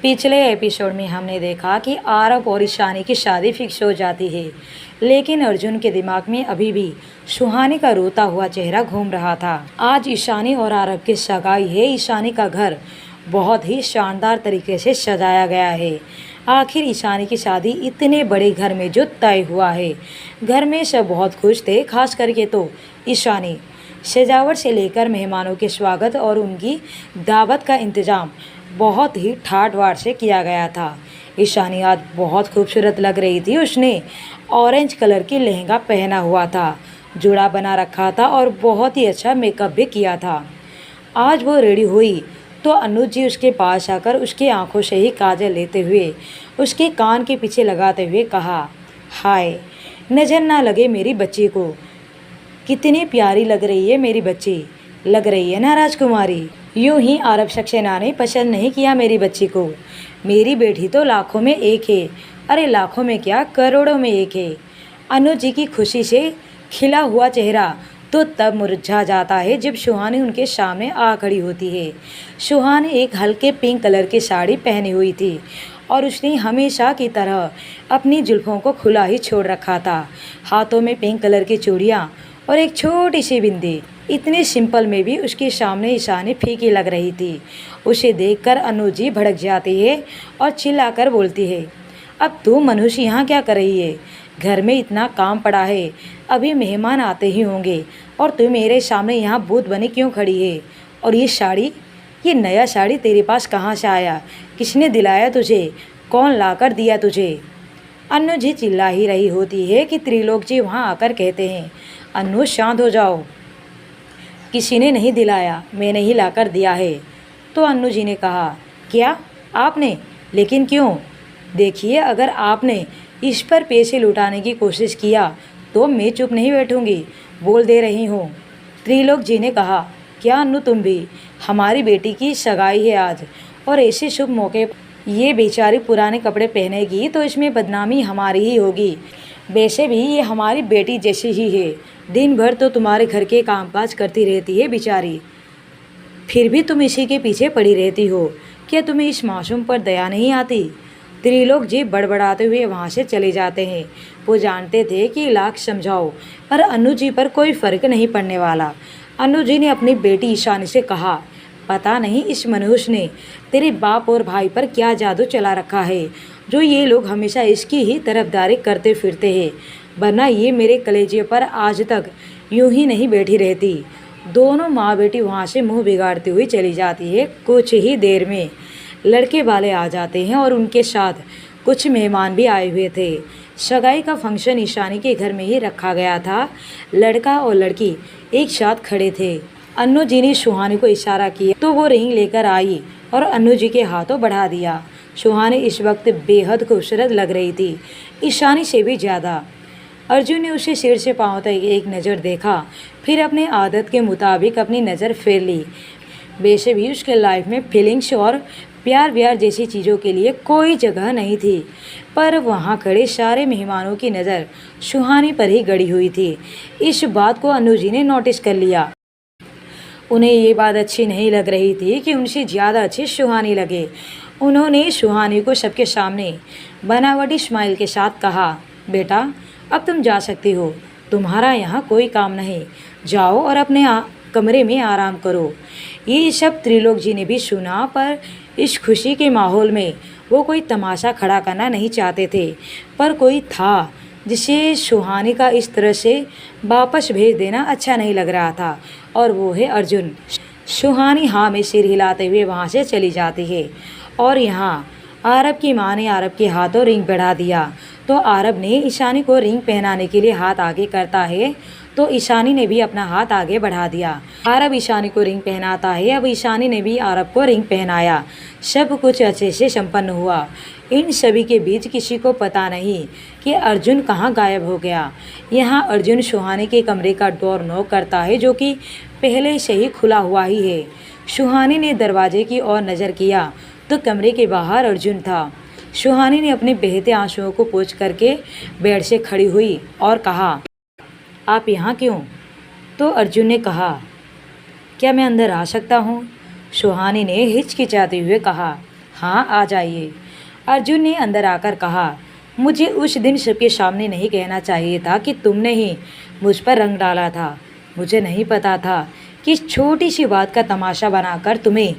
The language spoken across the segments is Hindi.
पिछले एपिसोड में हमने देखा कि आरव और ईशानी की शादी फिक्स हो जाती है, लेकिन अर्जुन के दिमाग में अभी भी सुहानी का रोता हुआ चेहरा घूम रहा था। आज ईशानी और आरव की सगाई है। ईशानी का घर बहुत ही शानदार तरीके से सजाया गया है। आखिर ईशानी की शादी इतने बड़े घर में जो तय हुआ है। घर में सब बहुत खुश थे, खास करके तो ईशानी। सजावट से लेकर मेहमानों के स्वागत और उनकी दावत का इंतजाम बहुत ही ठाट बाट से किया गया था। ईशानी आज बहुत खूबसूरत लग रही थी। उसने ऑरेंज कलर की लहंगा पहना हुआ था, जूड़ा बना रखा था और बहुत ही अच्छा मेकअप भी किया था। आज वो रेडी हुई तो अनुज जी उसके पास आकर उसकी आंखों से ही काजल लेते हुए उसके कान के पीछे लगाते हुए कहा, हाय, नज़र ना लगे मेरी बच्ची को। कितनी प्यारी लग रही है मेरी बच्ची, लग रही है ना राजकुमारी। यूं ही आरव सक्सेना ने पसंद नहीं किया मेरी बच्ची को। मेरी बेटी तो लाखों में एक है, अरे लाखों में क्या, करोड़ों में एक है। अनुज जी की खुशी से खिला हुआ चेहरा तो तब मुरझा जाता है जब सुहानी उनके सामने आ खड़ी होती है। सुहानी एक हल्के पिंक कलर की साड़ी पहनी हुई थी और उसने हमेशा की तरह अपनी जुल्फों को खुला ही छोड़ रखा था। हाथों में पिंक कलर की चूड़ियाँ और एक छोटी सी बिंदी। इतने सिंपल में भी उसके सामने ईशानी फीकी लग रही थी। उसे देखकर अनुज जी भड़क जाती है और चिल्लाकर बोलती है, अब तू मनुष्य यहाँ क्या कर रही है? घर में इतना काम पड़ा है, अभी मेहमान आते ही होंगे और तू मेरे सामने यहाँ भूत बनी क्यों खड़ी है? और ये साड़ी, ये नया साड़ी तेरे पास कहाँ से आया? किसने दिलाया तुझे? कौन लाकर दिया तुझे? अन्नू जी चिल्ला ही रही होती है कि त्रिलोक जी वहाँ आकर कहते हैं, अन्नू शांत हो जाओ, किसी ने नहीं दिलाया, मैंने ही लाकर दिया है। तो अन्नू जी ने कहा, क्या आपने? लेकिन क्यों? देखिए, अगर आपने इस पर पैसे लुटाने की कोशिश किया तो मैं चुप नहीं बैठूंगी, बोल दे रही हूँ। त्रिलोक जी ने कहा, क्या अन्नू तुम भी? हमारी बेटी की सगाई है आज और ऐसे शुभ मौके ये बेचारी पुराने कपड़े पहनेगी तो इसमें बदनामी हमारी ही होगी। वैसे भी ये हमारी बेटी जैसी ही है, दिन भर तो तुम्हारे घर के कामकाज करती रहती है बेचारी, फिर भी तुम इसी के पीछे पड़ी रहती हो। क्या तुम्हें इस मासूम पर दया नहीं आती? त्रिलोक जी बड़बड़ाते हुए वहाँ से चले जाते हैं। वो जानते थे कि लाख समझाओ पर अनु जी पर कोई फ़र्क नहीं पड़ने वाला। अनु जी ने अपनी बेटी ईशानी से कहा, पता नहीं इस मनुष्य ने तेरे बाप और भाई पर क्या जादू चला रखा है जो ये लोग हमेशा इसकी ही तरफदारी करते फिरते हैं, वरना ये मेरे कलेजे पर आज तक यूं ही नहीं बैठी रहती। दोनों माँ बेटी वहाँ से मुंह बिगाड़ती हुई चली जाती है। कुछ ही देर में लड़के वाले आ जाते हैं और उनके साथ कुछ मेहमान भी आए हुए थे। सगाई का फंक्शन ईशानी के घर में ही रखा गया था। लड़का और लड़की एक साथ खड़े थे। अन्नू जी ने सुहानी को इशारा किया तो वो रिंग लेकर आई और अन्नू जी के हाथों बढ़ा दिया। सुहानी इस वक्त बेहद खूबसूरत लग रही थी, ईशानी से भी ज़्यादा। अर्जुन ने उसे सिर से पांव तक एक नज़र देखा, फिर अपने आदत के मुताबिक अपनी नज़र फेर ली। वैसे भी उसके लाइफ में फीलिंग्स और प्यार व्यार जैसी चीज़ों के लिए कोई जगह नहीं थी, पर वहाँ खड़े सारे मेहमानों की नज़र सुहानी पर ही गड़ी हुई थी। इस बात को अनु जी ने नोटिस कर लिया। उन्हें ये बात अच्छी नहीं लग रही थी कि उनसे ज़्यादा अच्छी सुहानी लगे। उन्होंने सुहानी को सबके सामने बनावटी स्माइल के साथ कहा, बेटा अब तुम जा सकती हो, तुम्हारा यहाँ कोई काम नहीं, जाओ और अपने कमरे में आराम करो। ये सब त्रिलोक जी ने भी सुना, पर इस खुशी के माहौल में वो कोई तमाशा खड़ा करना नहीं चाहते थे। पर कोई था जिसे सुहानी का इस तरह से वापस भेज देना अच्छा नहीं लग रहा था, और वो है अर्जुन। सुहानी हाँ में सिर हिलाते हुए वहाँ से चली जाती है और यहाँ आरब की माँ ने आरब के हाथों रिंग बढ़ा दिया। तो आरब ने ईशानी को रिंग पहनाने के लिए हाथ आगे करता है तो ईशानी ने भी अपना हाथ आगे बढ़ा दिया। आरब ईशानी को रिंग पहनाता है, अब ईशानी ने भी आरब को रिंग पहनाया। सब कुछ अच्छे से संपन्न हुआ। इन सभी के बीच किसी को पता नहीं कि अर्जुन कहाँ गायब हो गया। यहाँ अर्जुन सुहानी के कमरे का डोर नॉक करता है जो कि पहले से ही खुला हुआ ही है। सुहानी ने दरवाजे की ओर नज़र किया तो कमरे के बाहर अर्जुन था। सुहानी ने अपने बहते आंसुओं को पोंछ करके बेड से खड़ी हुई और कहा, आप यहाँ क्यों? तो अर्जुन ने कहा, क्या मैं अंदर आ सकता हूँ? सुहानी ने हिचकिचाते हुए कहा, हाँ, आ जाइए। अर्जुन ने अंदर आकर कहा, मुझे उस दिन सबके सामने नहीं कहना चाहिए था कि तुमने ही मुझ पर रंग डाला था। मुझे नहीं पता था कि इस छोटी सी बात का तमाशा बनाकर तुम्हें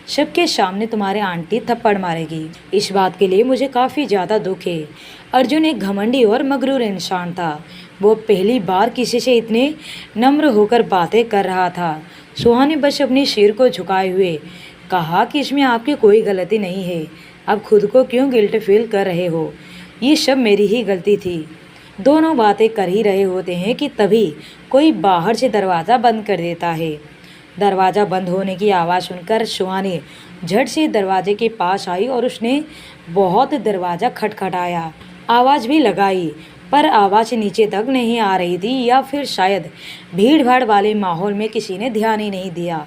सबके सामने तुम्हारे आंटी थप्पड़ मारेगी। इस बात के लिए मुझे काफ़ी ज़्यादा दुख है। अर्जुन एक घमंडी और मगरूर इंसान था। वो पहली बार किसी से इतने नम्र होकर बातें कर रहा था। सुहानी बस अपने सिर को झुकाए हुए कहा कि इसमें आपकी कोई गलती नहीं है। अब खुद को क्यों गिल्ट फील कर रहे हो? ये सब मेरी ही गलती थी। दोनों बातें कर ही रहे होते हैं कि तभी कोई बाहर से दरवाज़ा बंद कर देता है। दरवाज़ा बंद होने की आवाज़ सुनकर सुहानी झट से दरवाजे के पास आई और उसने बहुत दरवाज़ा खटखटाया, आवाज़ भी लगाई, पर आवाज़ नीचे तक नहीं आ रही थी, या फिर शायद भीड़ भाड़ वाले माहौल में किसी ने ध्यान ही नहीं दिया।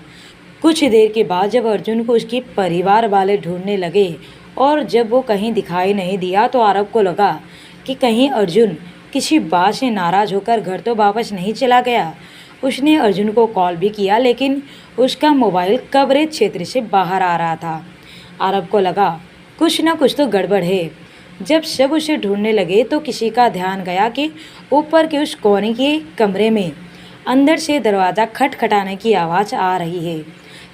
कुछ देर के बाद जब अर्जुन को उसके परिवार वाले ढूंढने लगे और जब वो कहीं दिखाई नहीं दिया तो आरव को लगा कि कहीं अर्जुन किसी बात से नाराज़ होकर घर तो वापस नहीं चला गया। उसने अर्जुन को कॉल भी किया, लेकिन उसका मोबाइल कवरेज क्षेत्र से बाहर आ रहा था। आरव को लगा कुछ ना कुछ तो गड़बड़ है। जब सब उसे ढूंढने लगे तो किसी का ध्यान गया कि ऊपर के उस कोने के कमरे में अंदर से दरवाज़ा खटखटाने की आवाज़ आ रही है।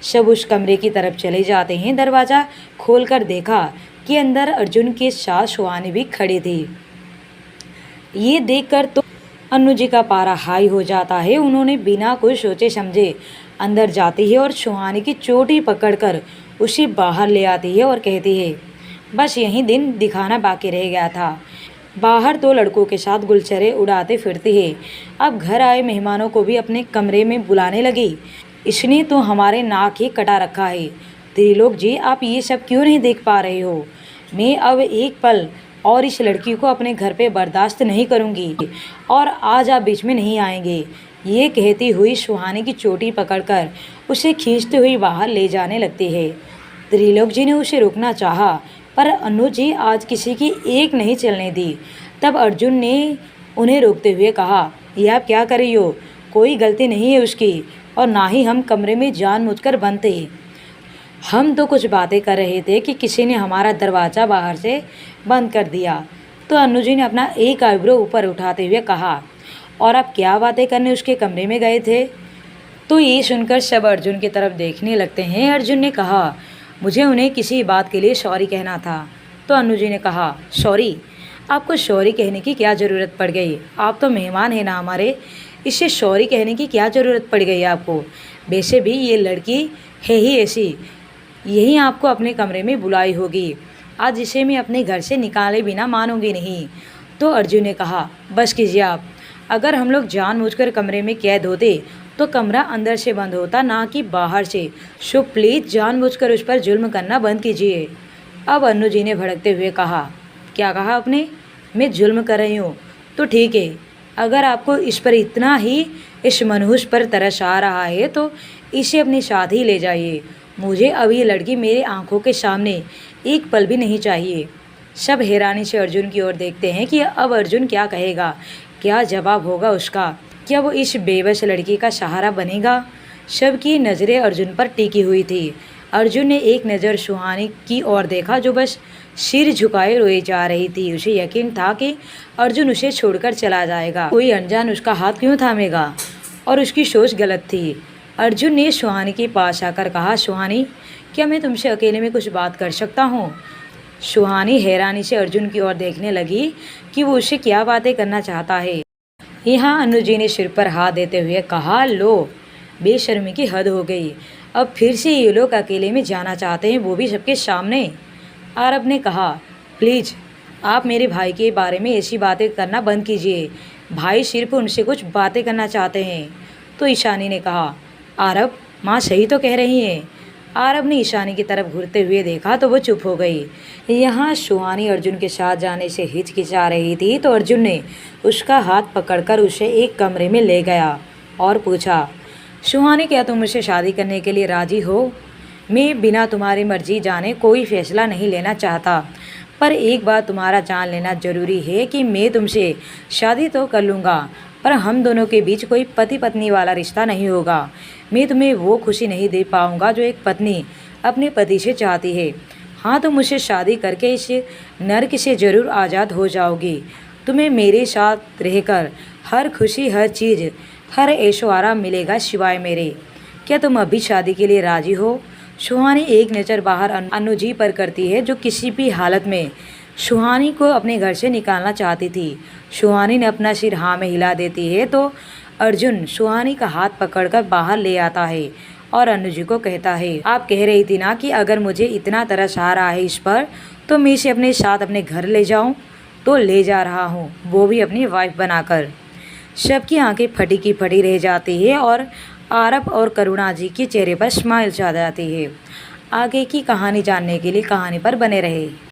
सब उस कमरे की तरफ चले जाते हैं। दरवाज़ा खोलकर देखा कि अंदर अर्जुन के साथ सुहानी भी खड़ी थी। ये देखकर तो अन्नू जी का पारा हाई हो जाता है। उन्होंने बिना कुछ सोचे समझे अंदर जाती है और सुहानी की चोटी पकड़कर उसे बाहर ले आती है और कहती है, बस यही दिन दिखाना बाकी रह गया था। बाहर तो लड़कों के साथ गुलछरे उड़ाते फिरती है, अब घर आए मेहमानों को भी अपने कमरे में बुलाने लगी। इसने तो हमारे नाक ही कटा रखा है। त्रिलोक जी, आप ये सब क्यों नहीं देख पा रहे हो? मैं अब एक पल और इस लड़की को अपने घर पे बर्दाश्त नहीं करूँगी और आज आप बीच में नहीं आएंगे। ये कहती हुई सुहानी की चोटी पकड़कर उसे खींचते हुई बाहर ले जाने लगती है। त्रिलोक जी ने उसे रोकना चाहा, पर अनु जी आज किसी की एक नहीं चलने दी। तब अर्जुन ने उन्हें रोकते हुए कहा, ये आप क्या कर रही हो? कोई गलती नहीं है उसकी, और ना ही हम कमरे में जानबूझकर बंद थे। हम तो कुछ बातें कर रहे थे कि किसी ने हमारा दरवाज़ा बाहर से बंद कर दिया। तो अनु जी ने अपना एक आईब्रो ऊपर उठाते हुए कहा, और आप क्या बातें करने उसके कमरे में गए थे? तो ये सुनकर सब अर्जुन की तरफ देखने लगते हैं। अर्जुन ने कहा, मुझे उन्हें किसी बात के लिए सॉरी कहना था। तो अनु जी ने कहा, सॉरी? आपको सॉरी कहने की क्या ज़रूरत पड़ गई? आप तो मेहमान हैं ना हमारे, इससे सॉरी कहने की क्या ज़रूरत पड़ गई आपको? वैसे भी ये लड़की है ही ऐसी, यही आपको अपने कमरे में बुलाई होगी। आज इसे मैं अपने घर से निकाले बिना मानूंगी नहीं। तो अर्जुन ने कहा, बस कीजिए आप। अगर हम लोग जानबूझकर कमरे में कैद होते तो कमरा अंदर से बंद होता, ना कि बाहर से। सो प्लीज़ जानबूझकर उस पर जुल्म करना बंद कीजिए। अब अन्नू जी ने भड़कते हुए कहा, क्या कहा आपने? मैं जुल्म कर रही हूँ? तो ठीक है, अगर आपको इस पर इतना ही इस मनहूस पर तरस आ रहा है तो इसे अपने साथ ही ले जाइए। मुझे अब ये लड़की मेरे आंखों के सामने एक पल भी नहीं चाहिए। सब हैरानी से अर्जुन की ओर देखते हैं कि अब अर्जुन क्या कहेगा, क्या जवाब होगा उसका, क्या वो इस बेबस लड़की का सहारा बनेगा? सबकी नज़रें अर्जुन पर टिकी हुई थी। अर्जुन ने एक नज़र सुहानी की ओर देखा जो बस सिर झुकाए रोए जा रही थी। उसे यकीन था कि अर्जुन उसे छोड़कर चला जाएगा, कोई अनजान उसका हाथ क्यों थामेगा, और उसकी सोच गलत थी। अर्जुन ने सुहानी के पास आकर कहा, सुहानी, क्या मैं तुमसे अकेले में कुछ बात कर सकता हूँ? सुहानी हैरानी से अर्जुन की ओर देखने लगी कि वो उससे क्या बातें करना चाहता है। यहाँ अनु जी ने सिर पर हाथ देते हुए कहा, लो, बेशर्मी की हद हो गई। अब फिर से ये लोग अकेले में जाना चाहते हैं, वो भी सबके सामने। आरब ने कहा, प्लीज़ आप मेरे भाई के बारे में ऐसी बातें करना बंद कीजिए। भाई सिर्फ उनसे कुछ बातें करना चाहते हैं। तो ईशानी ने कहा, आरब, माँ सही तो कह रही हैं। आरब ने ईशानी की तरफ घूरते हुए देखा तो वो चुप हो गई। यहाँ सुहानी अर्जुन के साथ जाने से हिचकिचा रही थी तो अर्जुन ने उसका हाथ पकड़कर उसे एक कमरे में ले गया और पूछा, सुहानी, क्या तुम मुझसे शादी करने के लिए राज़ी हो? मैं बिना तुम्हारी मर्जी जाने कोई फैसला नहीं लेना चाहता, पर एक बात तुम्हारा जान लेना ज़रूरी है कि मैं तुमसे शादी तो कर लूँगा, पर हम दोनों के बीच कोई पति पत्नी वाला रिश्ता नहीं होगा। मैं तुम्हें वो खुशी नहीं दे पाऊँगा जो एक पत्नी अपने पति से चाहती है। हाँ, तुम मुझसे शादी करके इस नर्क से ज़रूर आज़ाद हो जाओगी। तुम्हें मेरे साथ रहकर हर खुशी, हर चीज़, हर ऐशो आराम मिलेगा सिवाय मेरे। क्या तुम अभी शादी के लिए राज़ी हो? सुहानी एक नज़र बाहर अनुजी पर करती है, जो किसी भी हालत में सुहानी को अपने घर से निकालना चाहती थी। सुहानी ने अपना सिर हाँ में हिला देती है तो अर्जुन सुहानी का हाथ पकड़कर बाहर ले आता है और अनुजी को कहता है, आप कह रही थी ना कि अगर मुझे इतना तरस आ रहा है इस पर तो मैं इसे अपने साथ अपने घर ले जाऊं, तो ले जा रहा हूं, वो भी अपनी वाइफ बनाकर। सबकी आंखें फटी की फटी रह जाती है और आरब और करुणा जी के चेहरे पर स्माइल छा जाती है। आगे की कहानी जानने के लिए कहानी पर बने रहे।